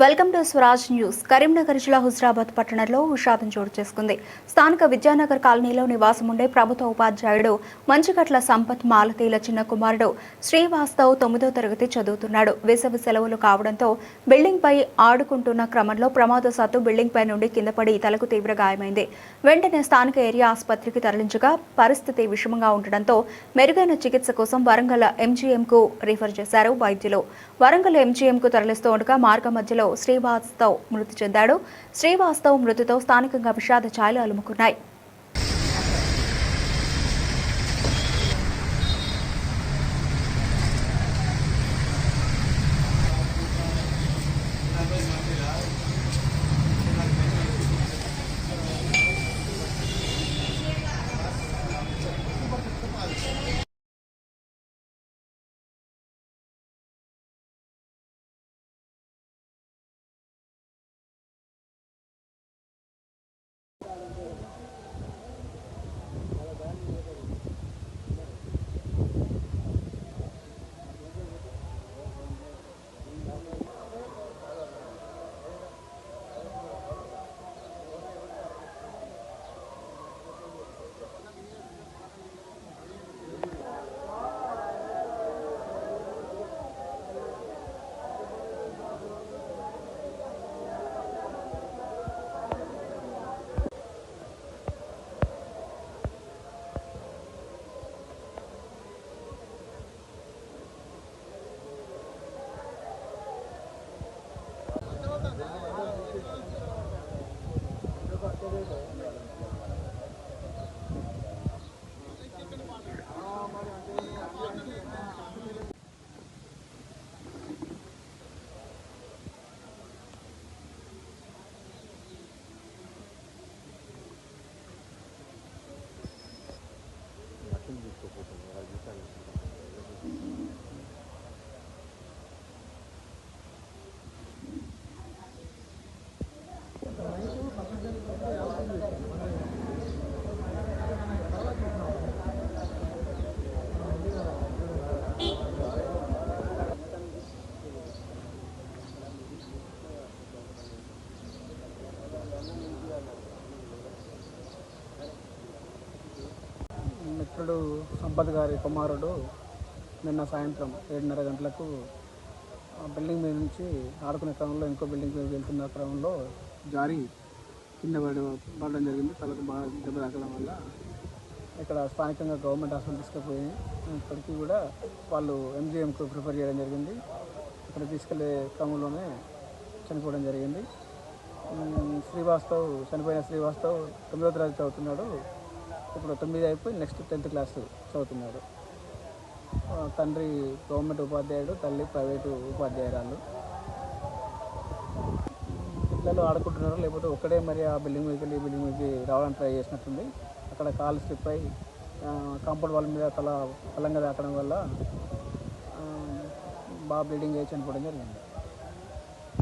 Welcome to Swaraj news. Karimnagar జిల్లా హుజరాబాద్ పట్టణంలో విషాదం చోటు చేసుకుంది. స్థానిక విద్యానగర్ కాలనీలో నివాసం ఉండే ప్రభుత్వ ఉపాధ్యాయుడు మంచిగట్ల సంపత్ మాలతీల చిన్న కుమారుడు శ్రీవాస్తవ్ 9వ తరగతి చదువుతున్నాడు. వేసవి సెలవులు కావడంతో బిల్డింగ్ పై ఆడుకుంటున్న క్రమంలో ప్రమాదవశాత్తు బిల్డింగ్ పై నుండి కింద పడి తలకు తీవ్ర గాయమైంది. వెంటనే స్థానిక ఏరియా ఆసుపత్రికి తరలించగా పరిస్థితి విషమంగా ఉండడంతో మెరుగైన చికిత్స కోసం వరంగల్ ఎంజీఎంకు రిఫర్ చేశారు వైద్యులు. వరంగల్ ఎంజీఎంకు తరలిస్తూ ఉండగా మార్గ మధ్యలో శ్రీవాస్తవ్ మృతి చెందాడు. శ్రీవాస్తవ్ మృతితో స్థానికంగా విషాద ఛాయలు అలుముకున్నాయి. మిత్రుడు సంపత్ గారి కుమారుడు నిన్న సాయంత్రం 7:30 గంటలకు బిల్డింగ్ మీద నుంచి ఆడుకునే క్రమంలో ఇంకో బిల్డింగ్ మీద వెళ్తున్న క్రమంలో జారి కింద పడడం జరిగింది. తలకు బాగా దెబ్బ తాకడం వల్ల ఇక్కడ స్థానికంగా గవర్నమెంట్ హాస్పిటల్ తీసుకుపోయి ఇప్పటికీ కూడా వాళ్ళు ఎంజీఎంకు ప్రిఫర్ చేయడం జరిగింది. ఇక్కడ తీసుకెళ్లే క్రమంలోనే చనిపోవడం జరిగింది. చనిపోయిన శ్రీవాస్తవ్ 9వ తరగతి చదువుతున్నాడు. ఇప్పుడు 9 అయిపోయి నెక్స్ట్ 10th క్లాస్ చదువుతున్నాడు. తండ్రి గవర్నమెంట్ ఉపాధ్యాయుడు, తల్లి ప్రైవేటు ఉపాధ్యాయురాలు. పిల్లలు ఆడుకుంటున్నారు, లేకపోతే ఒక్కడే మరి ఆ బిల్డింగ్ మీదకి రావడానికి ట్రై చేసినట్టుంది. అక్కడ కాలు స్లిప్ అయి కాంపౌండ్ వాళ్ళ మీద బలంగా తాకడం వల్ల బాగా బ్లీడింగ్ అయ్యి చనిపోవడం జరిగింది.